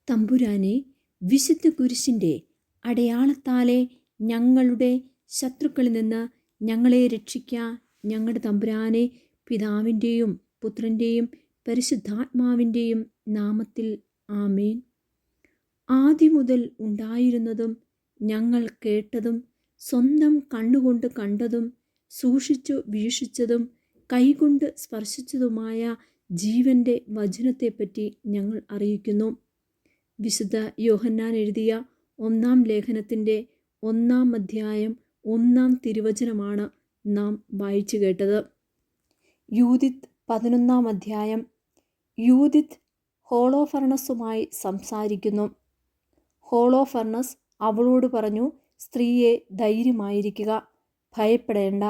തമ്പുരാനെ, വിശുദ്ധ കുരിശിൻ്റെ അടയാളത്താലെ ഞങ്ങളുടെ ശത്രുക്കളിൽ നിന്ന് ഞങ്ങളെ രക്ഷിക്കുക. ഞങ്ങളുടെ തമ്പുരാനെ, പിതാവിൻ്റെയും പുത്രൻ്റെയും പരിശുദ്ധാത്മാവിൻ്റെയും നാമത്തിൽ ആമേൻ. ആദ്യം മുതൽ ഉണ്ടായിരുന്നതും ഞങ്ങൾ കേട്ടതും സ്വന്തം കണ്ണുകൊണ്ട് കണ്ടതും സൂക്ഷിച്ചു വീക്ഷിച്ചതും കൈകൊണ്ട് സ്പർശിച്ചതുമായ ജീവൻ്റെ വചനത്തെപ്പറ്റി ഞങ്ങൾ അറിയിക്കുന്നു. വിശുദ്ധ യോഹന്നാൻ എഴുതിയ 1-ാം ലേഖനത്തിൻ്റെ 1-ാം അധ്യായം 1-ാം തിരുവചനമാണ് നാം വായിച്ചു കേട്ടത്. യൂദിത്ത് 11-ാം അധ്യായം. യൂദിത്ത് ഹോളോഫർണസുമായി സംസാരിക്കുന്നു. ഹോളോഫർണസ് അവളോട് പറഞ്ഞു, സ്ത്രീയെ, ധൈര്യമായിരിക്കുക, ഭയപ്പെടേണ്ട.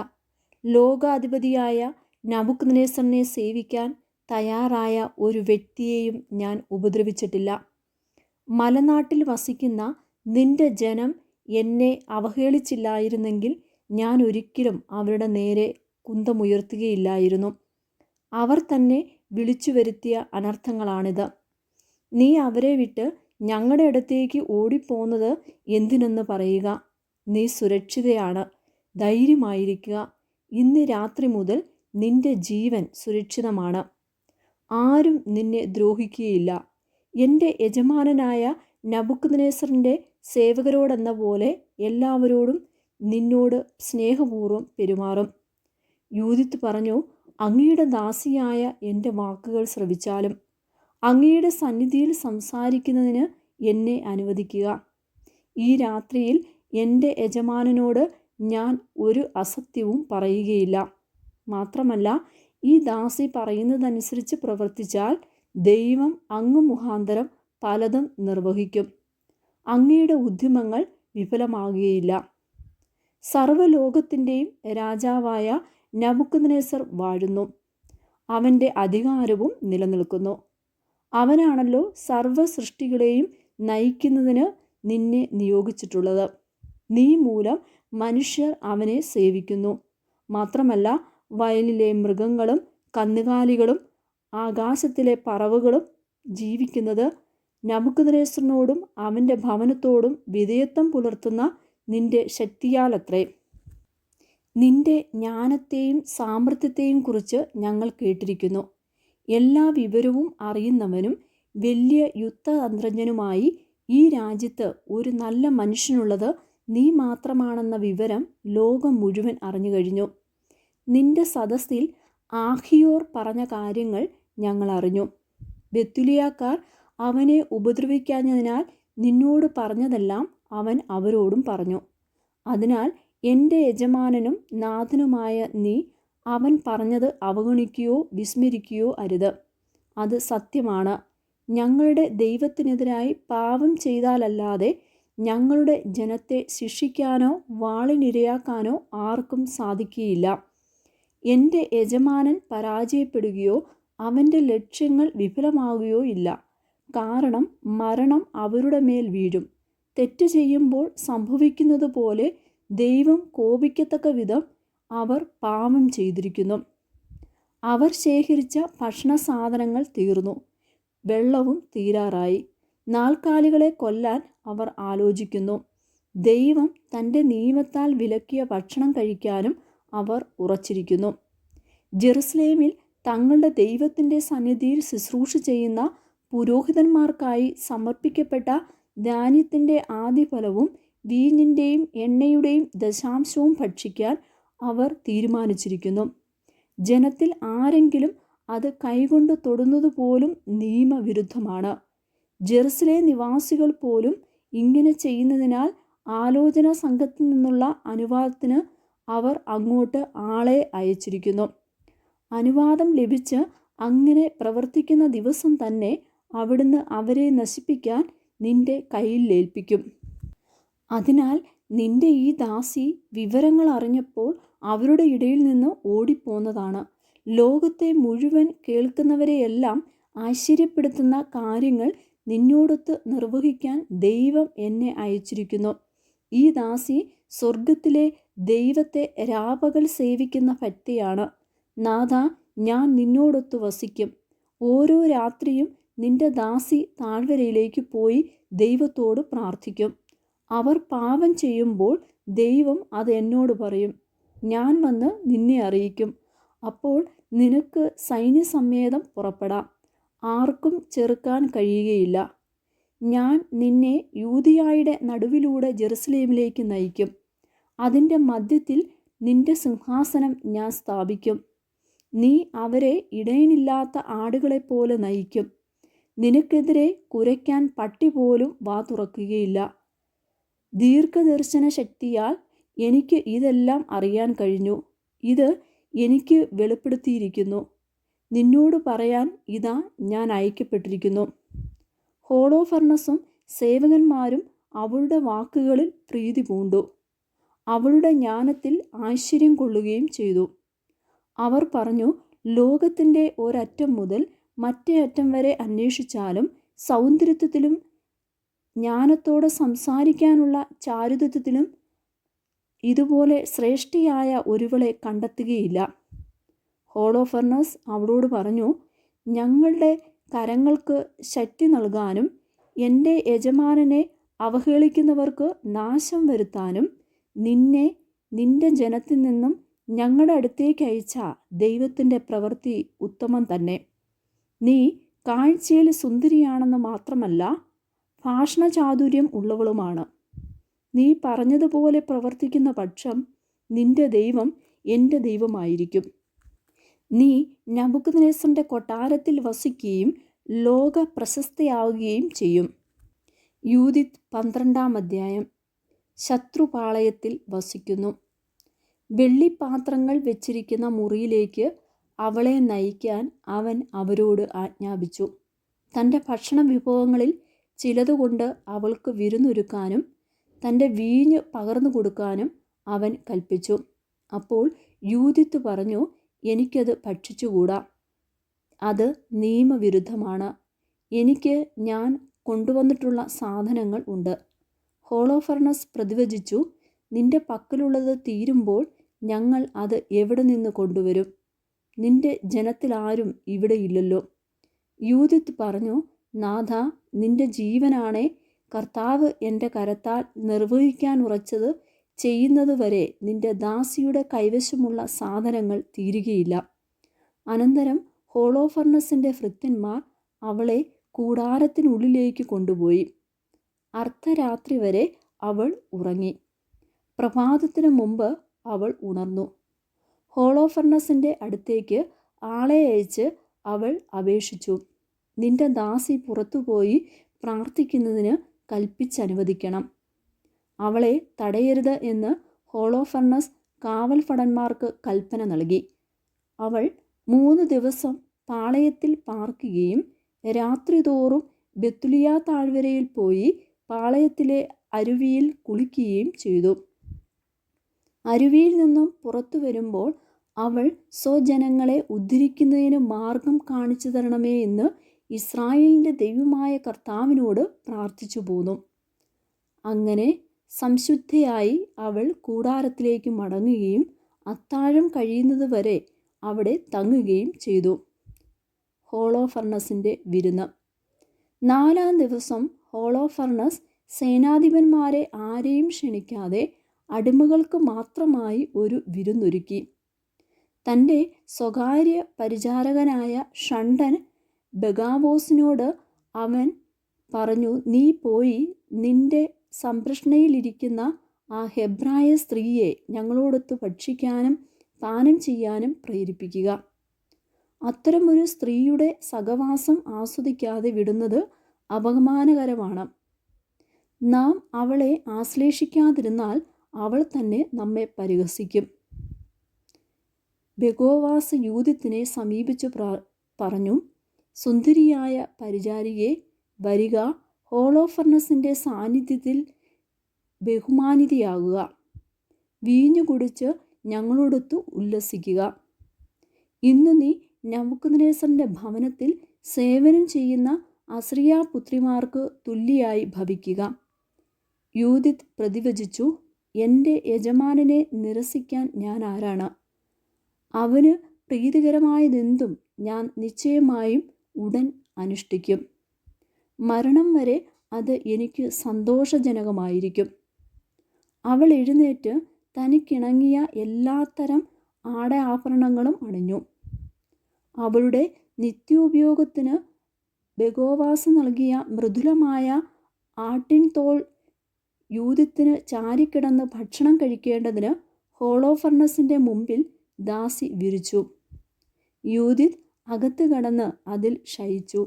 ലോകാധിപതിയായ നബൂഖദ്നേസറിനെ സേവിക്കാൻ തയ്യാറായ ഒരു വ്യക്തിയെയും ഞാൻ ഉപദ്രവിച്ചിട്ടില്ല. മലനാട്ടിൽ വസിക്കുന്ന നിന്റെ ജനം എന്നെ അവഹേളിച്ചില്ലായിരുന്നെങ്കിൽ ഞാൻ ഒരിക്കലും അവരുടെ നേരെ കുന്തമുയർത്തുകയില്ലായിരുന്നു. അവർ തന്നെ വിളിച്ചു വരുത്തിയ അനർത്ഥങ്ങളാണിത്. നീ അവരെ വിട്ട് ഞങ്ങളുടെ അടുത്തേക്ക് ഓടിപ്പോന്നത് എന്തിനെന്ന് പറയുക. നീ സുരക്ഷിതയാണ്, ധൈര്യമായിരിക്കുക. ഇന്ന് രാത്രി മുതൽ നിന്റെ ജീവൻ സുരക്ഷിതമാണ്. ആരും നിന്നെ ദ്രോഹിക്കുകയില്ല. എൻ്റെ യജമാനനായ നബൂഖദ്നേസറിൻ്റെ സേവകരോടെന്ന പോലെ എല്ലാവരോടും നിന്നോട് സ്നേഹപൂർവ്വം പെരുമാറും. യൂദിത്ത് പറഞ്ഞു, അങ്ങയുടെ ദാസിയായ എൻ്റെ വാക്കുകൾ ശ്രവിച്ചാലും അങ്ങയുടെ സന്നിധിയിൽ സംസാരിക്കുന്നതിന് എന്നെ അനുവദിക്കുക. ഈ രാത്രിയിൽ എൻ്റെ യജമാനനോട് ഞാൻ ഒരു അസത്യവും പറയുകയില്ല. മാത്രമല്ല, ഈ ദാസി പറയുന്നതനുസരിച്ച് പ്രവർത്തിച്ചാൽ ദൈവം അങ്ങ് മുഖാന്തരം പലതും നിർവഹിക്കും. അങ്ങയുടെ ഉദ്യമങ്ങൾ വിഫലമാകുകയില്ല. സർവ്വലോകത്തിൻ്റെയും രാജാവായ നബൂഖദ്നേസർ വാഴുന്നു. അവൻ്റെ അധികാരവും നിലനിൽക്കുന്നു. അവനാണല്ലോ സർവ്വ സൃഷ്ടികളെയും നയിക്കുന്നതിന് നിന്നെ നിയോഗിച്ചിട്ടുള്ളത്. നീ മൂലം മനുഷ്യർ അവനെ സേവിക്കുന്നു. മാത്രമല്ല, വയലിലെ മൃഗങ്ങളും കന്നുകാലികളും ആകാശത്തിലെ പറവകളും ജീവിക്കുന്നത് നബൂഖദ്നേസറിനോടും അവൻ്റെ ഭവനത്തോടും വിധേയത്വം പുലർത്തുന്ന നിന്റെ ശക്തിയാലത്രേ. നിന്റെ ജ്ഞാനത്തെയും സാമർത്ഥ്യത്തെയും കുറിച്ച് ഞങ്ങൾ കേട്ടിരിക്കുന്നു. എല്ലാ വിവരവും അറിയുന്നവനും വലിയ യുദ്ധതന്ത്രജ്ഞനുമായി ഈ രാജ്യത്ത് ഒരു നല്ല മനുഷ്യനുള്ളത് നീ മാത്രമാണെന്ന വിവരം ലോകം മുഴുവൻ അറിഞ്ഞു കഴിഞ്ഞു. നിന്റെ സദസ്സിൽ ആഖിയോർ പറഞ്ഞ കാര്യങ്ങൾ ഞങ്ങൾ അറിഞ്ഞു. ബെത്തുലിയാക്കാർ അവനെ ഉപദ്രവിക്കാഞ്ഞതിനാൽ നിന്നോട് പറഞ്ഞതെല്ലാം അവൻ അവരോടും പറഞ്ഞു. അതിനാൽ എൻ്റെ യജമാനനും നാഥനുമായ നീ അവൻ പറഞ്ഞത് അവഗണിക്കുകയോ വിസ്മരിക്കുകയോ അരുത്. അത് സത്യമാണ്. ഞങ്ങളുടെ ദൈവത്തിനെതിരായി പാപം ചെയ്താലല്ലാതെ ഞങ്ങളുടെ ജനത്തെ ശിക്ഷിക്കാനോ വാളിനിരയാക്കാനോ ആർക്കും സാധിക്കുകയില്ല. എൻ്റെ യജമാനൻ പരാജയപ്പെടുകയോ അവൻ്റെ ലക്ഷ്യങ്ങൾ വിഫലമാകുകയോ ഇല്ല. കാരണം മരണം അവരുടെ മേൽ വീഴും. തെറ്റ് ചെയ്യുമ്പോൾ സംഭവിക്കുന്നത് പോലെ ദൈവം കോപിക്കത്തക്ക വിധം അവർ പാപം ചെയ്തിരിക്കുന്നു. അവർ ശേഖരിച്ച ഭക്ഷണ സാധനങ്ങൾ തീർന്നു, വെള്ളവും തീരാറായി. നാൽക്കാലികളെ കൊല്ലാൻ അവർ ആലോചിക്കുന്നു. ദൈവം തൻ്റെ നിയമത്താൽ വിലക്കിയ ഭക്ഷണം കഴിക്കാനും അവർ ഉറച്ചിരിക്കുന്നു. ജെറുസലേമിൽ തങ്ങളുടെ ദൈവത്തിൻ്റെ സന്നിധിയിൽ ശുശ്രൂഷ ചെയ്യുന്ന പുരോഹിതന്മാർക്കായി സമർപ്പിക്കപ്പെട്ട ധാന്യത്തിൻ്റെ ആദ്യഫലവും വീഞ്ഞിൻ്റെയും എണ്ണയുടെയും ദശാംശവും ഭക്ഷിക്കാൻ അവർ തീരുമാനിച്ചിരിക്കുന്നു. ജനത്തിൽ ആരെങ്കിലും അത് കൈകൊണ്ട് തൊടുന്നത് പോലും നിയമവിരുദ്ധമാണ്. ജെറുസലേം നിവാസികൾ പോലും ഇങ്ങനെ ചെയ്യുന്നതിനാൽ ആലോചന സംഘത്തിൽ നിന്നുള്ള അനുവാദത്തിന് അവർ അങ്ങോട്ട് ആളെ അയച്ചിരിക്കുന്നു. അനുവാദം ലഭിച്ച് അങ്ങനെ പ്രവർത്തിക്കുന്ന ദിവസം തന്നെ അവിടുന്ന് അവരെ നശിപ്പിക്കാൻ നിന്റെ കയ്യിൽ ഏൽപ്പിക്കും. അതിനാൽ നിന്റെ ഈ ദാസി വിവരങ്ങൾ അറിഞ്ഞപ്പോൾ അവരുടെ ഇടയിൽ നിന്ന് ഓടിപ്പോന്നതാണ്. ലോകത്തെ മുഴുവൻ കേൾക്കുന്നവരെയെല്ലാം ആശ്ചര്യപ്പെടുത്തുന്ന കാര്യങ്ങൾ നിന്നോടൊത്ത് നിർവഹിക്കാൻ ദൈവം എന്നെ അയച്ചിരിക്കുന്നു. ഈ ദാസി സ്വർഗത്തിലെ ദൈവത്തെ രാപകൽ സേവിക്കുന്ന ഭക്തിയാണ്. നാഥ, ഞാൻ നിന്നോടൊത്ത് വസിക്കും. ഓരോ രാത്രിയും നിന്റെ ദാസി താഴ്വരയിലേക്ക് പോയി ദൈവത്തോട് പ്രാർത്ഥിക്കും. അവർ പാപം ചെയ്യുമ്പോൾ ദൈവം അത് എന്നോട് പറയും. ഞാൻ വന്ന് നിന്നെ അറിയിക്കും. അപ്പോൾ നിനക്ക് സൈന്യസമേതം പുറപ്പെടാം. ആർക്കും ചെറുക്കാൻ കഴിയുകയില്ല. ഞാൻ നിന്നെ യൂദയായുടെ നടുവിലൂടെ ജെറുസലേമിലേക്ക് നയിക്കും. അതിൻ്റെ മധ്യത്തിൽ നിന്റെ സിംഹാസനം ഞാൻ സ്ഥാപിക്കും. നീ അവരെ ഇടയനില്ലാത്ത ആടുകളെപ്പോലെ നയിക്കും. നിനക്കെതിരെ കുരയ്ക്കാൻ പട്ടി പോലും വാ തുറക്കുകയില്ല. ദീർഘദർശന ശക്തിയാൽ എനിക്ക് ഇതെല്ലാം അറിയാൻ കഴിഞ്ഞു. ഇത് എനിക്ക് വെളിപ്പെടുത്തിയിരിക്കുന്നു. നിന്നോട് പറയാൻ ഇതാ ഞാൻ അയക്കപ്പെട്ടിരിക്കുന്നു. ഹോളോഫർണസും സേവകന്മാരും അവളുടെ വാക്കുകളിൽ പ്രീതി പൂണ്ടു. അവളുടെ ജ്ഞാനത്തിൽ ആശ്ചര്യം കൊള്ളുകയും ചെയ്തു. അവർ പറഞ്ഞു, ലോകത്തിൻ്റെ ഒരറ്റം മുതൽ മറ്റേ അറ്റം വരെ അന്വേഷിച്ചാലും സൗന്ദര്യത്തിലും ജ്ഞാനത്തോടെ സംസാരിക്കാനുള്ള ചാരുതത്വത്തിലും ഇതുപോലെ ശ്രേഷ്ഠയായ ഒരുവളെ കണ്ടെത്തുകയില്ല. ഹോളോഫർണസ് അവളോട് പറഞ്ഞു, ഞങ്ങളുടെ കരങ്ങൾക്ക് ശക്തി നൽകാനും എൻ്റെ യജമാനനെ അവഹേളിക്കുന്നവർക്ക് നാശം വരുത്താനും നിന്നെ നിന്റെ ജനത്തിൽ നിന്നും ഞങ്ങളുടെ അടുത്തേക്ക് അയച്ച ദൈവത്തിൻ്റെ പ്രവൃത്തി ഉത്തമം തന്നെ. നീ കാഴ്ചയിൽ സുന്ദരിയാണെന്ന് മാത്രമല്ല, ഭാഷണചാതുര്യം ഉള്ളവളുമാണ്. നീ പറഞ്ഞതുപോലെ പ്രവർത്തിക്കുന്ന പക്ഷം നിന്റെ ദൈവം എൻ്റെ ദൈവമായിരിക്കും. നീ നെബൂഖദ്നേസറിൻ്റെ കൊട്ടാരത്തിൽ വസിക്കുകയും ലോക പ്രശസ്തയാവുകയും ചെയ്യും. യൂദിത്ത് 12-ാം അധ്യായം. ശത്രുപാളയത്തിൽ വസിക്കുന്നു. വെള്ളിപ്പാത്രങ്ങൾ വെച്ചിരിക്കുന്ന മുറിയിലേക്ക് അവളെ നയിക്കാൻ അവൻ അവരോട് ആജ്ഞാപിച്ചു. തൻ്റെ ഭക്ഷണ വിഭവങ്ങളിൽ ചിലതുകൊണ്ട് അവൾക്ക് വിരുന്നൊരുക്കാനും തൻ്റെ വീഞ്ഞ് പകർന്നു കൊടുക്കാനും അവൻ കൽപ്പിച്ചു. അപ്പോൾ യൂദിത്ത് പറഞ്ഞു, എനിക്കത് ഭക്ഷിച്ചുകൂടാ. അത് നിയമവിരുദ്ധമാണ്. എനിക്ക് ഞാൻ കൊണ്ടുവന്നിട്ടുള്ള സാധനങ്ങൾ ഉണ്ട്. ഹോളോഫർണസ് പ്രതിവചിച്ചു, നിന്റെ പക്കലുള്ളത് തീരുമ്പോൾ ഞങ്ങൾ അത് എവിടെ നിന്ന് കൊണ്ടുവരും? നിന്റെ ജനത്തിലാരും ഇവിടെ ഇല്ലല്ലോ. യൂദിത്ത് പറഞ്ഞു, നാഥ, നിന്റെ ജീവനാണേ, കർത്താവ് എൻ്റെ കരത്താൽ നിർവഹിക്കാൻ ഉറച്ചത് ചെയ്യുന്നത് വരെ നിന്റെ ദാസിയുടെ കൈവശമുള്ള സാധനങ്ങൾ തീരുകയില്ല. അനന്തരം ഹോളോഫർണസിൻ്റെ ഭൃത്യന്മാർ അവളെ കൂടാരത്തിനുള്ളിലേക്ക് കൊണ്ടുപോയി. അർദ്ധരാത്രി വരെ അവൾ ഉറങ്ങി. പ്രഭാതത്തിനു മുമ്പ് അവൾ ഉണർന്നു. ഹോളോഫർണസിൻ്റെ അടുത്തേക്ക് ആളെ അയച്ച് അവൾ അപേക്ഷിച്ചു, നിന്റെ ദാസി പുറത്തുപോയി പ്രാർത്ഥിക്കുന്നതിന് കൽപ്പിച്ചനുവദിക്കണം. അവളെ തടയരുത് എന്ന് ഹോളോഫർണസ് കാവൽ ഭടന്മാർക്ക് കൽപ്പന നൽകി. അവൾ 3 ദിവസം പാളയത്തിൽ പാർക്കുകയും രാത്രി തോറും ബെത്തുലിയ താഴ്വരയിൽ പോയി പാളയത്തിലെ അരുവിയിൽ കുളിക്കുകയും ചെയ്തു. അരുവിയിൽ നിന്നും പുറത്തു വരുമ്പോൾ അവൾ സ്വജനങ്ങളെ ഉദ്ധരിക്കുന്നതിന് മാർഗം കാണിച്ചു തരണമേ എന്ന് ഇസ്രായേലിൻ്റെ ദൈവമായ കർത്താവിനോട് പ്രാർത്ഥിച്ചു പോന്നു. അങ്ങനെ സംശുദ്ധയായി അവൾ കൂടാരത്തിലേക്ക് മടങ്ങുകയും അത്താഴം കഴിയുന്നത് വരെ അവിടെ തങ്ങുകയും ചെയ്തു. ഹോളോഫർണസിൻ്റെ വിരുന്ന്. 4-ാം ദിവസം ഹോളോഫർണസ് സേനാധിപന്മാരെ ആരെയും ക്ഷണിക്കാതെ അടിമകൾക്ക് മാത്രമായി ഒരു വിരുന്നൊരുക്കി. തൻ്റെ സ്വകാര്യ പരിചാരകനായ ഷണ്ഡൻ ബഗാവോസിനോട് അവൻ പറഞ്ഞു, നീ പോയി നിന്റെ സംരക്ഷണയിലിരിക്കുന്ന ആ ഹെബ്രായ സ്ത്രീയെ ഞങ്ങളോടൊത്ത് ഭക്ഷിക്കാനും പാനം ചെയ്യാനും പ്രേരിപ്പിക്കുക. അത്തരമൊരു സ്ത്രീയുടെ സഹവാസം ആസ്വദിക്കാതെ വിടുന്നത് അപമാനകരമാണ്. നാം അവളെ ആശ്ലേഷിക്കാതിരുന്നാൽ അവൾ തന്നെ നമ്മെ പരിഹസിക്കും. ബെഗോവാസ് യൂദിത്തിനെ സമീപിച്ചു പറഞ്ഞു, സുന്ദരിയായ പരിചാരികെ, വരിക, ഹോളോഫർണസിൻ്റെ സാന്നിധ്യത്തിൽ ബഹുമാനിതയാകുക. വീഞ്ഞു കുടിച്ച് ഞങ്ങളോടൊത്ത് ഉല്ലസിക്കുക. ഇന്നു നീ നെബൂഖദ്നേസറിൻ്റെ ഭവനത്തിൽ സേവനം ചെയ്യുന്ന അസ്രിയാ പുത്രിമാർക്ക് തുല്യയായി ഭവിക്കുക. യൂദിത്ത് പ്രതിവചിച്ചു, എൻ്റെ യജമാനനെ നിരസിക്കാൻ ഞാൻ ആരാണ്? അവന് പ്രീതികരമായതെന്തും ഞാൻ നിശ്ചയമായും ഉടൻ അനുഷ്ഠിക്കും. മരണം വരെ അത് എനിക്ക് സന്തോഷജനകമായിരിക്കും. അവൾ എഴുന്നേറ്റ് തനിക്കിണങ്ങിയ എല്ലാത്തരം ആഭരണങ്ങളും അണിഞ്ഞു. അവളുടെ നിത്യോപയോഗത്തിന് ബെഗോവാസ് നൽകിയ മൃദുലമായ ആട്ടിൻ തോൽ യൂദിത്തിന് ചാരിക്കിടന്ന് ഭക്ഷണം കഴിക്കേണ്ടതിന് ഹോളോഫർണസിൻ്റെ മുമ്പിൽ ദാസി വിരിച്ചു. യൂദിത്ത് അകത്ത് കടന്ന് അതിൽ ശയിച്ചു.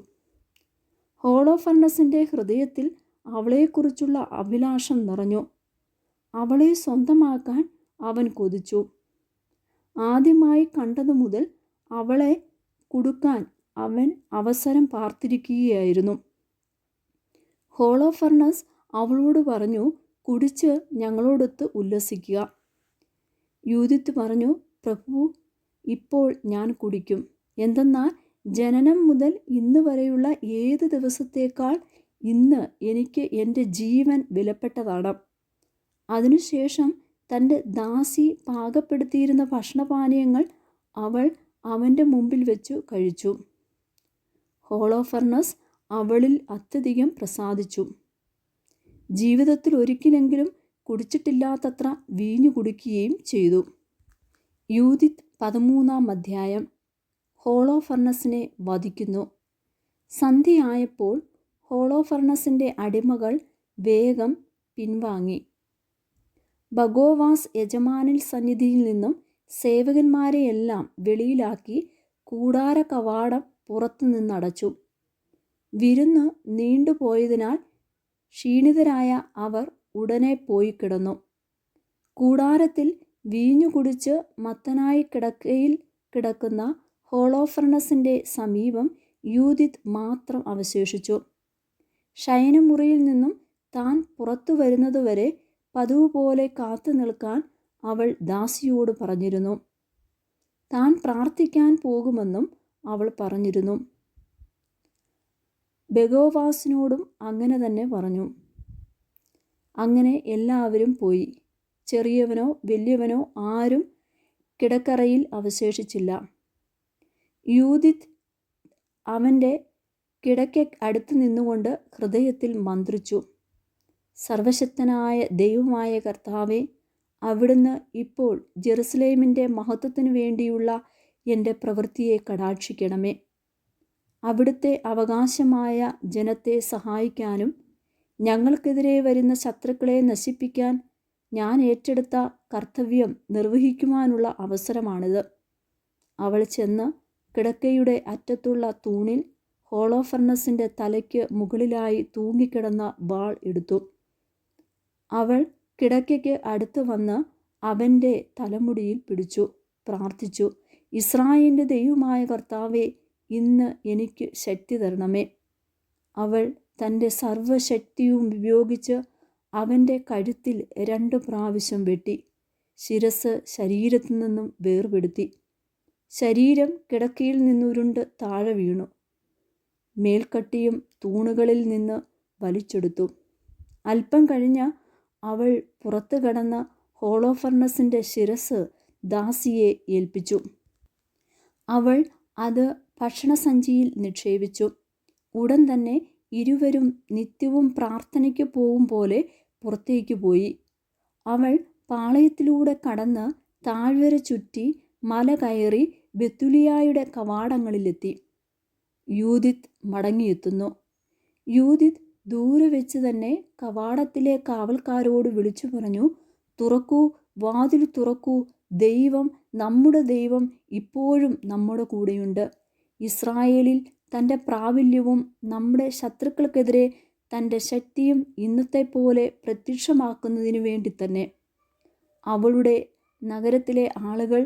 ഹോളോഫർണസിൻ്റെ ഹൃദയത്തിൽ അവളെക്കുറിച്ചുള്ള അഭിലാഷം നിറഞ്ഞു. അവളെ സ്വന്തമാക്കാൻ അവൻ കൊതിച്ചു. ആദ്യമായി കണ്ടതു മുതൽ അവളെ കുടുക്കാൻ അവൻ അവസരം പാർത്തിരിക്കുകയായിരുന്നു. ഹോളോഫർണസ് അവളോട് പറഞ്ഞു, കുടിച്ച് ഞങ്ങളോടൊത്ത് ഉല്ലസിക്കുക. യൂദിത്ത് പറഞ്ഞു, പ്രഭു, ഇപ്പോൾ ഞാൻ കുടിക്കും. എന്തെന്നാൽ ജനനം മുതൽ ഇന്ന് വരെയുള്ള ഏത് ദിവസത്തേക്കാൾ ഇന്ന് എനിക്ക് എൻ്റെ ജീവൻ വിലപ്പെട്ടതാണ്. അതിനുശേഷം തൻ്റെ ദാസി പാകപ്പെടുത്തിയിരുന്ന ഭക്ഷണപാനീയങ്ങൾ അവൾ അവൻ്റെ മുമ്പിൽ വെച്ചു കഴിച്ചു. ഹോളോഫർണസ് അവളിൽ അത്യധികം പ്രസാദിച്ചു. ജീവിതത്തിൽ ഒരിക്കലെങ്കിലും കുടിച്ചിട്ടില്ലാത്തത്ര വീഞ്ഞു കുടിക്കുകയും ചെയ്തു. യൂദിത്ത് 13-ാം അധ്യായം. ഹോളോഫർണസിനെ വധിക്കുന്നു. സന്ധ്യയായപ്പോൾ ഹോളോഫർണസിൻ്റെ അടിമകൾ വേഗം പിൻവാങ്ങി. ബഗോവാസ് യജമാനിൽ സന്നിധിയിൽ നിന്നും സേവകന്മാരെയെല്ലാം വെളിയിലാക്കി കൂടാര കവാടം പുറത്തു നിന്നടച്ചു. വിരുന്ന് നീണ്ടുപോയതിനാൽ ക്ഷീണിതരായ അവർ ഉടനെ പോയി കിടന്നു. കൂടാരത്തിൽ വീഞ്ഞു കുടിച്ച് മത്തനായി കിടക്കയിൽ കിടക്കുന്ന ഹോളോഫർണസിൻ്റെ സമീപം യൂദിത്ത് മാത്രം അവശേഷിച്ചു. ശയനമുറിയിൽ നിന്നും താൻ പുറത്തു വരുന്നതുവരെ പതിവ് പോലെ കാത്തു നിൽക്കാൻ അവൾ ദാസിയോട് പറഞ്ഞിരുന്നു. താൻ പ്രാർത്ഥിക്കാൻ പോകുമെന്നും അവൾ പറഞ്ഞിരുന്നു. ബെഗോവാസിനോടും അങ്ങനെ തന്നെ പറഞ്ഞു. അങ്ങനെ എല്ലാവരും പോയി. ചെറിയവനോ വലിയവനോ ആരും കിടക്കറയിൽ അവശേഷിച്ചില്ല. യൂദിത്ത് അവൻ്റെ കിടക്ക അടുത്ത് നിന്നുകൊണ്ട് ഹൃദയത്തിൽ മന്ത്രിച്ചു, സർവശക്തനായ ദൈവമായ കർത്താവേ, അവിടുന്ന് ഇപ്പോൾ ജെറുസലേമിൻ്റെ മഹത്വത്തിനു വേണ്ടിയുള്ള എൻ്റെ പ്രവൃത്തിയെ കടാക്ഷിക്കണമേ. അവിടുത്തെ അവകാശമായ ജനത്തെ സഹായിക്കാനും ഞങ്ങൾക്കെതിരെ വരുന്ന ശത്രുക്കളെ നശിപ്പിക്കാൻ ഞാൻ ഏറ്റെടുത്ത കർത്തവ്യം നിർവഹിക്കുവാനുള്ള അവസരമാണിത്. അവൾ ചെന്ന് കിടക്കയുടെ അറ്റത്തുള്ള തൂണിൽ ഹോളോഫർണസിൻ്റെ തലയ്ക്ക് മുകളിലായി തൂങ്ങിക്കിടന്ന വാൾ എടുത്തു. അവൾ കിടക്കയ്ക്ക് അടുത്ത് വന്ന് അവൻ്റെ തലമുടിയിൽ പിടിച്ചു പ്രാർത്ഥിച്ചു, ഇസ്രായേലിൻ്റെ ദൈവമായ കർത്താവേ, ഇന്ന് എനിക്ക് ശക്തി തരണമേ. അവൾ തൻ്റെ സർവ്വശക്തിയും ഉപയോഗിച്ച് അവൻ്റെ കഴുത്തിൽ 2 പ്രാവശ്യം വെട്ടി ശിരസ് ശരീരത്തിൽ നിന്നും വേർപെടുത്തി. ശരീരം കിടക്കയിൽ നിന്നുരുണ്ട് താഴെ വീണു. മേൽക്കട്ടിയും തൂണുകളിൽ നിന്ന് വലിച്ചെടുത്തു. അല്പം കഴിഞ്ഞ് അവൾ പുറത്തു കടന്ന ഹോളോഫർണസിൻ്റെ ശിരസ് ദാസിയെ ഏൽപ്പിച്ചു. അവൾ അത് ഭക്ഷണസഞ്ചിയിൽ നിക്ഷേപിച്ചു. ഉടൻ തന്നെ ഇരുവരും നിത്യവും പ്രാർത്ഥനയ്ക്ക് പോകും പോലെ പുറത്തേക്ക് പോയി. അവൾ പാളയത്തിലൂടെ കടന്ന് താഴ്വര ചുറ്റി മല കയറി ബെത്തുലിയായുടെ കവാടങ്ങളിലെത്തി. യൂദിത്ത് മടങ്ങിയെത്തുന്നു. യൂദിത്ത് ദൂരെ വെച്ച് തന്നെ കവാടത്തിലെ കാവൽക്കാരോട് വിളിച്ചു പറഞ്ഞു, തുറക്കൂ, വാതിൽ തുറക്കൂ, ദൈവം, നമ്മുടെ ദൈവം ഇപ്പോഴും നമ്മുടെ കൂടെയുണ്ട്. ഇസ്രായേലിൽ തൻ്റെ പ്രാബല്യവും നമ്മുടെ ശത്രുക്കൾക്കെതിരെ തൻ്റെ ശക്തിയും ഇന്നത്തെ പോലെ പ്രത്യക്ഷമാക്കുന്നതിന് വേണ്ടി തന്നെ. അവളുടെ നഗരത്തിലെ ആളുകൾ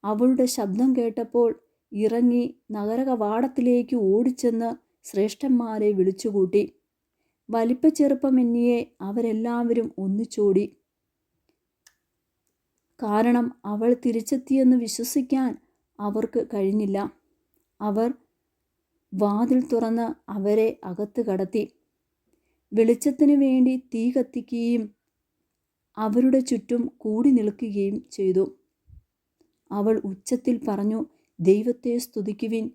അവളുടെ ശബ്ദം കേട്ടപ്പോൾ ഇറങ്ങി നഗരകവാടത്തിലേക്ക് ഓടിച്ചെന്ന് ശ്രേഷ്ഠന്മാരെ വിളിച്ചുകൂട്ടി. വലിപ്പച്ചെറുപ്പമെന്നിയെ അവരെല്ലാവരും ഒന്നിച്ചോടി. കാരണം അവൾ തിരിച്ചെത്തിയെന്ന് വിശ്വസിക്കാൻ അവർക്ക് കഴിഞ്ഞില്ല. അവർ വാതിൽ തുറന്ന് അവരെ അകത്ത് കടത്തി. വെളിച്ചത്തിനു വേണ്ടി തീ കത്തിക്കുകയും അവരുടെ ചുറ്റും കൂടി നിൽക്കുകയും ചെയ്തു. അവൾ ഉച്ചത്തിൽ പറഞ്ഞു, ദൈവത്തെ സ്തുതിക്കുവിൻ,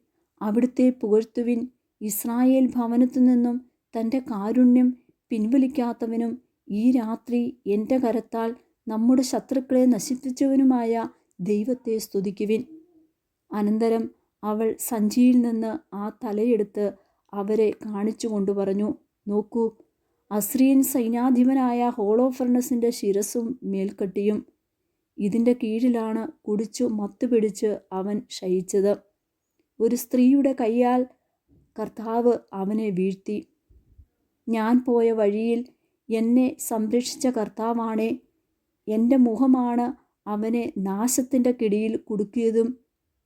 അവിടുത്തെ പുകഴ്ത്തുവിൻ, ഇസ്രായേൽ ഭവനത്തു നിന്നും തൻ്റെ കാരുണ്യം പിൻവലിക്കാത്തവനും ഈ രാത്രി എൻ്റെ കരത്താൽ നമ്മുടെ ശത്രുക്കളെ നശിപ്പിച്ചവനുമായ ദൈവത്തെ സ്തുതിക്കുവിൻ. അനന്തരം അവൾ സഞ്ചിയിൽ നിന്ന് ആ തലയെടുത്ത് അവരെ കാണിച്ചു കൊണ്ട് പറഞ്ഞു, നോക്കൂ, അസ്രിയൻ സൈന്യാധിപനായ ഹോളോഫർണസിൻ്റെ ശിരസും മേൽക്കട്ടിയും. ഇതിൻ്റെ കീഴിലാണ് കുടിച്ചു മത്തുപിടിച്ച് അവൻ ശയിച്ചത്. ഒരു സ്ത്രീയുടെ കൈയാൽ കർത്താവ് അവനെ വീഴ്ത്തി. ഞാൻ പോയ വഴിയിൽ എന്നെ സംരക്ഷിച്ച കർത്താവാണേ. എൻ്റെ മുഖമാണ് അവനെ നാശത്തിൻ്റെ കിടിയിൽ കുടുക്കിയതും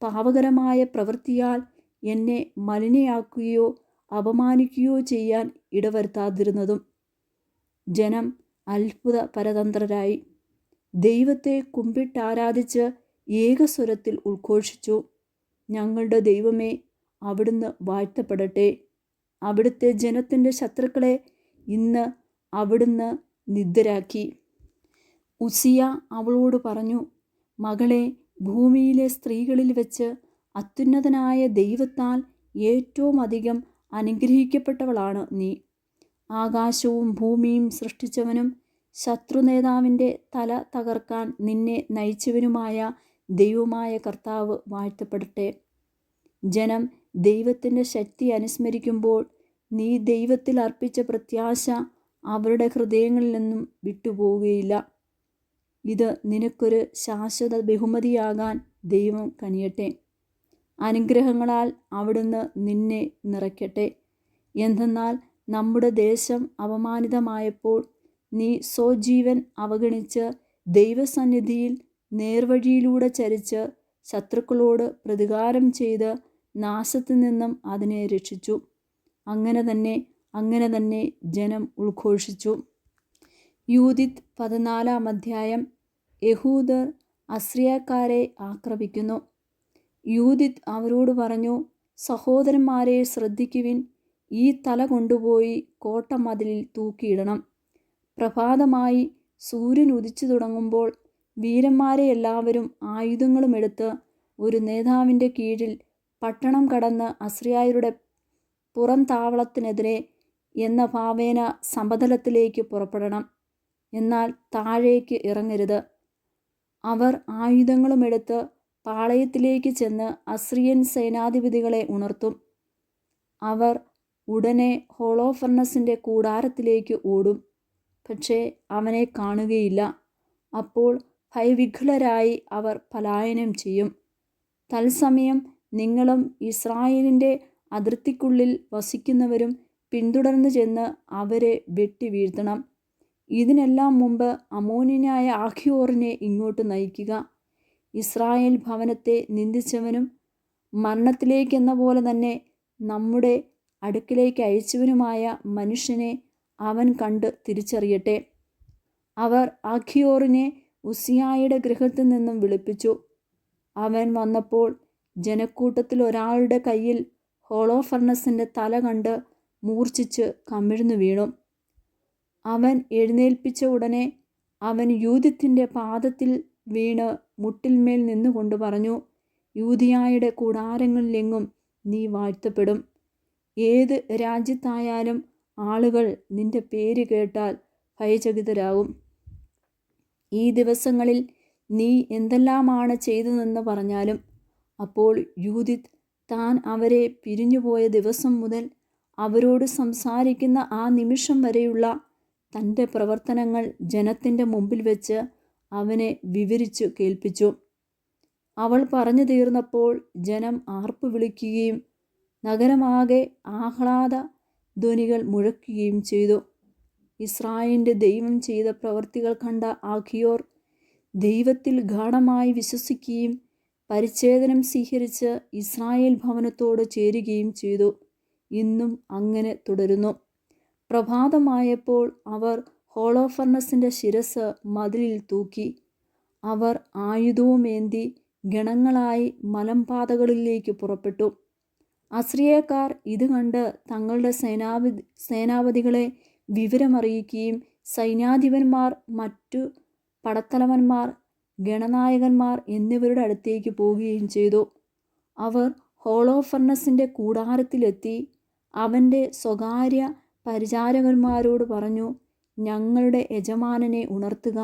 പാപകരമായ പ്രവൃത്തിയാൽ എന്നെ മലിനയാക്കുകയോ അപമാനിക്കുകയോ ചെയ്യാൻ ഇടവരുത്താതിരുന്നതും. ജനം അത്ഭുത പരതന്ത്രരായി ദൈവത്തെ കുമ്പിട്ടാരാധിച്ച് ഏകസ്വരത്തിൽ ഉദ്ഘോഷിച്ചു, ഞങ്ങളുടെ ദൈവമേ, അവിടുന്ന് വാഴ്ത്തപ്പെടട്ടെ. അവിടുത്തെ ജനത്തിൻ്റെ ശത്രുക്കളെ ഇന്ന് അവിടുന്ന് നിന്ദരാക്കി. ഉസിയ അവളോട് പറഞ്ഞു, മകളെ, ഭൂമിയിലെ സ്ത്രീകളിൽ വെച്ച് അത്യുന്നതനായ ദൈവത്താൽ ഏറ്റവും അധികം അനുഗ്രഹിക്കപ്പെട്ടവളാണ് നീ. ആകാശവും ഭൂമിയും സൃഷ്ടിച്ചവനും ശത്രുനേതാവിൻ്റെ തല തകർക്കാൻ നിന്നെ നയിച്ചവനുമായ ദൈവമായ കർത്താവ് വാഴ്ത്തപ്പെടട്ടെ. ജനം ദൈവത്തിൻ്റെ ശക്തി അനുസ്മരിക്കുമ്പോൾ നീ ദൈവത്തിൽ അർപ്പിച്ച പ്രത്യാശ അവരുടെ ഹൃദയങ്ങളിൽ നിന്നും വിട്ടുപോവുകയില്ല. ഇത് നിനക്കൊരു ശാശ്വത ബഹുമതിയാകാൻ ദൈവം കനിയട്ടെ. അനുഗ്രഹങ്ങളാൽ അവിടുന്ന് നിന്നെ നിറയ്ക്കട്ടെ. എന്തെന്നാൽ നമ്മുടെ ദേശം അപമാനിതമായപ്പോൾ നീ സ്വജീവൻ അവഗണിച്ച് ദൈവസന്നിധിയിൽ നേർവഴിയിലൂടെ ചരിച്ച് ശത്രുക്കളോട് പ്രതികാരം ചെയ്ത് നാശത്തിൽ നിന്നും അതിനെ രക്ഷിച്ചു. അങ്ങനെ തന്നെ ജനം ഉദ്ഘോഷിച്ചു. യൂദിത്ത് 14-ാം അധ്യായം. യഹൂദർ അസ്രിയക്കാരെ ആക്രമിക്കുന്നു. യൂദിത്ത് അവരോട് പറഞ്ഞു, സഹോദരന്മാരെ ശ്രദ്ധിക്കുവിൻ, ഈ തല കൊണ്ടുപോയി കോട്ടമതിലിൽ തൂക്കിയിടണം. പ്രഭാതമായി സൂര്യൻ ഉദിച്ചു തുടങ്ങുമ്പോൾ വീരന്മാരെ എല്ലാവരും ആയുധങ്ങളുമെടുത്ത് ഒരു നേതാവിൻ്റെ കീഴിൽ പട്ടണം കടന്ന് അസ്രിയരുടെ പുറം താവളത്തിനെതിരെ എന്ന ഭാവേന സമതലത്തിലേക്ക് പുറപ്പെടണം. എന്നാൽ താഴേക്ക് ഇറങ്ങരുത്. അവർ ആയുധങ്ങളുമെടുത്ത് പാളയത്തിലേക്ക് ചെന്ന് അസ്രിയൻ സേനാധിപതികളെ ഉണർത്തും. അവർ ഉടനെ ഹോളോഫർണസിൻ്റെ കൂടാരത്തിലേക്ക് ഓടും, പക്ഷേ അവനെ കാണുകയില്ല. അപ്പോൾ ഭയവിഹ്വലരായി അവർ പലായനം ചെയ്യും. തത്സമയം നിങ്ങളും ഇസ്രായേലിൻ്റെ അതിർത്തിക്കുള്ളിൽ വസിക്കുന്നവരും പിന്തുടർന്നു ചെന്ന് അവരെ വെട്ടി വീഴ്ത്തണം. ഇതിനെല്ലാം മുമ്പ് അമ്മോന്യനായ അഖ്യോറിനെ ഇങ്ങോട്ട് നയിക്കുക. ഇസ്രായേൽ ഭവനത്തെ നിന്ദിച്ചവനും മരണത്തിലേക്കെന്ന പോലെ തന്നെ നമ്മുടെ അടുക്കിലേക്ക് അയച്ചവനുമായ മനുഷ്യനെ അവൻ കണ്ട് തിരിച്ചറിയട്ടെ. അവർ അഖ്യോറിനെ ഉസിയായുടെ ഗൃഹത്തിൽ നിന്നും വിളിപ്പിച്ചു. അവൻ വന്നപ്പോൾ ജനക്കൂട്ടത്തിൽ ഒരാളുടെ കയ്യിൽ ഹോളോഫർണസിൻ്റെ തല കണ്ട് മൂർച്ഛിച്ച് കമിഴ്ന്നു വീണു. അവൻ എഴുന്നേൽപ്പിച്ച ഉടനെ അവൻ യൂദിത്തിൻ്റെ പാദത്തിൽ വീണ് മുട്ടിന്മേൽ നിന്നുകൊണ്ട് പറഞ്ഞു, യൂദയായുടെ കൂടാരങ്ങളിലെങ്ങും നീ വാഴ്ത്തപ്പെടും. ഏത് രാജ്യത്തായാലും ആളുകൾ നിന്റെ പേര് കേട്ടാൽ ഭയചകിതരാകും. ഈ ദിവസങ്ങളിൽ നീ എന്തെല്ലാമാണ് ചെയ്തതെന്ന് പറഞ്ഞാലും. അപ്പോൾ യൂദിത്ത് താൻ അവരെ പിരിഞ്ഞുപോയ ദിവസം മുതൽ അവരോട് സംസാരിക്കുന്ന ആ നിമിഷം വരെയുള്ള തൻ്റെ പ്രവർത്തനങ്ങൾ ജനത്തിൻ്റെ മുമ്പിൽ വെച്ച് അവനെ വിവരിച്ചു കേൾപ്പിച്ചു. അവൾ പറഞ്ഞു തീർന്നപ്പോൾ ജനം ആർപ്പ് വിളിക്കുകയും നഗരമാകെ ആഹ്ലാദ ധ്വനികൾ മുഴക്കുകയും ചെയ്തു. ഇസ്രായേലിൻ്റെ ദൈവം ചെയ്ത പ്രവൃത്തികൾ കണ്ട അഖ്യോർ ദൈവത്തിൽ ഗാഢമായി വിശ്വസിക്കുകയും പരിച്ഛേദനം സ്വീകരിച്ച് ഇസ്രായേൽ ഭവനത്തോട് ചേരുകയും ചെയ്തു. ഇന്നും അങ്ങനെ തുടരുന്നു. പ്രഭാതമായപ്പോൾ അവർ ഹോളോഫർണസിൻ്റെ ശിരസ് മതിലിൽ തൂക്കി. അവർ ആയുധവുമേന്തി ഗണങ്ങളായി മലമ്പാതകളിലേക്ക് പുറപ്പെട്ടു. അസ്രിയക്കാർ ഇത് കണ്ട് തങ്ങളുടെ സേനാപതികളെ വിവരമറിയിക്കുകയും സൈന്യാധിപന്മാർ, മറ്റു പടത്തലവന്മാർ, ഗണനായകന്മാർ എന്നിവരുടെ അടുത്തേക്ക് പോവുകയും ചെയ്തു. അവർ ഹോളോഫർണസിൻ്റെ കൂടാരത്തിലെത്തി അവൻ്റെ സ്വകാര്യ പരിചാരകന്മാരോട് പറഞ്ഞു, ഞങ്ങളുടെ യജമാനനെ ഉണർത്തുക.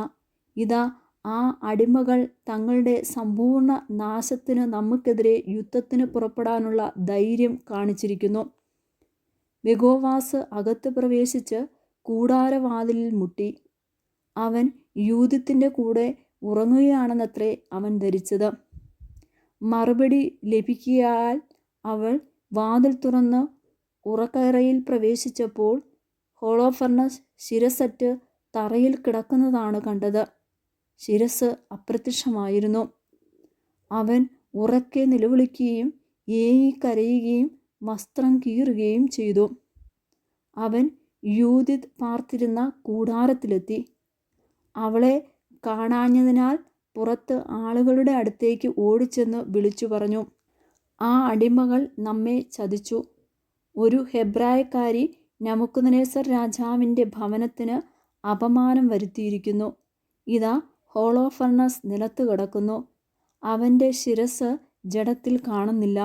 ഇതാ ആ അടിമകൾ തങ്ങളുടെ സമ്പൂർണ്ണ നാശത്തിന് നമുക്കെതിരെ യുദ്ധത്തിന് പുറപ്പെടാനുള്ള ധൈര്യം കാണിച്ചിരിക്കുന്നു. ബെഗോവാസ് അകത്ത് പ്രവേശിച്ച് കൂടാരവാതിലിൽ മുട്ടി. അവൻ യൂദത്തിൻ്റെ കൂടെ ഉറങ്ങുകയാണെന്നത്രേ അവൻ ധരിച്ചത്. മറുപടി ലഭിക്കാൽ അവൾ വാതിൽ തുറന്ന് ഉറക്കറയിൽ പ്രവേശിച്ചപ്പോൾ ഹോളോഫർണസ് ശിരസറ്റ് തറയിൽ കിടക്കുന്നതാണ് കണ്ടത്. ശിരസ് അപ്രത്യക്ഷമായിരുന്നു. അവൻ ഉറക്കെ നിലവിളിക്കുകയും ഏങ്ങിക്കരയുകയും വസ്ത്രം കീറുകയും ചെയ്തു. അവൻ യൂദിത് പാർത്തിരുന്ന കൂടാരത്തിലെത്തി. അവളെ കാണാഞ്ഞതിനാൽ പുറത്ത് ആളുകളുടെ അടുത്തേക്ക് ഓടിച്ചെന്ന് വിളിച്ചു പറഞ്ഞു, ആ അടിമകൾ നമ്മെ ചതിച്ചു. ഒരു ഹെബ്രായക്കാരി നെബൂഖദ്നേസർ രാജാവിൻ്റെ ഭവനത്തിന് അപമാനം വരുത്തിയിരിക്കുന്നു. ഇതാ ഹോളോഫർണസ് നിലത്ത് കിടക്കുന്നു. അവൻ്റെ ശിരസ് ജഡത്തിൽ കാണുന്നില്ല.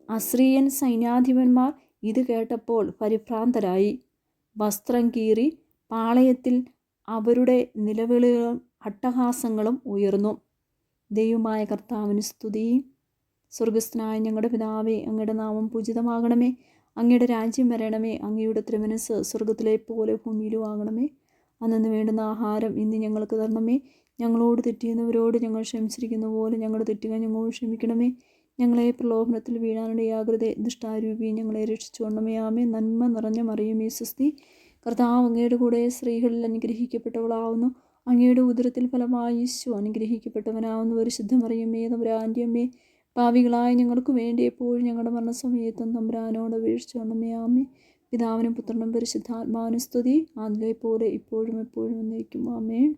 അസ്രീയൻ സൈന്യാധിപന്മാർ ഇത് കേട്ടപ്പോൾ പരിഭ്രാന്തരായി. വസ്ത്രം കീറി പാളയത്തിൽ അവരുടെ നിലവിളികളും അട്ടഹാസങ്ങളും ഉയർന്നു. ദൈവമായ കർത്താവിന് സ്തുതി. സ്വർഗസ്ഥനായ ഞങ്ങളുടെ പിതാവേ, അങ്ങയുടെ നാമം പൂജിതമാകണമേ. അങ്ങയുടെ രാജ്യം വരണമേ. അങ്ങയുടെ തിരുമനസ്സ് സ്വർഗത്തിലെ പോലെ ഭൂമിയിലും ആകണമേ. അന്നു വേണ്ടുന്ന ആഹാരം ഇന്ന് ഞങ്ങൾക്ക് തരണമേ. ഞങ്ങളോട് തെറ്റിയുന്നവരോട് ഞങ്ങൾ ക്ഷമിച്ചിരിക്കുന്ന പോലെ ഞങ്ങളുടെ തെറ്റുകൾ ഞങ്ങളോട് ക്ഷമിക്കണമേ. ഞങ്ങളെ പ്രലോഭനത്തിൽ വീഴാനിടയാകരുതേ, ദുഷ്ടാരൂപി ഞങ്ങളെ രക്ഷിച്ചുകൊണ്ടമേ. ആമേ. നന്മ നിറഞ്ഞ മറിയമേ സ്വസ്തി, കർത്താവ് അങ്ങയുടെ കൂടെ സ്ത്രീകളിൽ അനുഗ്രഹിക്കപ്പെട്ടവളാവുന്നു. അങ്ങയുടെ ഉദരത്തിൽ ഫലമായി യേശു അനുഗ്രഹിക്കപ്പെട്ടവനാവുന്നു. പരിശുദ്ധ മറിയമേ തമ്പുരാൻ്റെ അമ്മേ, പാപികളായ ഞങ്ങൾക്ക് വേണ്ടി എപ്പോഴും ഞങ്ങളുടെ മരണസമയത്തും തമ്പുരാനോട് അപേക്ഷിച്ചുകൊണ്ടമേ. ആമേ. പിതാവിനും പുത്രനും പരിശുദ്ധാത്മാവിനും സ്തുതി, അതിലെ പോലെ ഇപ്പോഴും എപ്പോഴും എന്നേക്കും. ആമേൻ.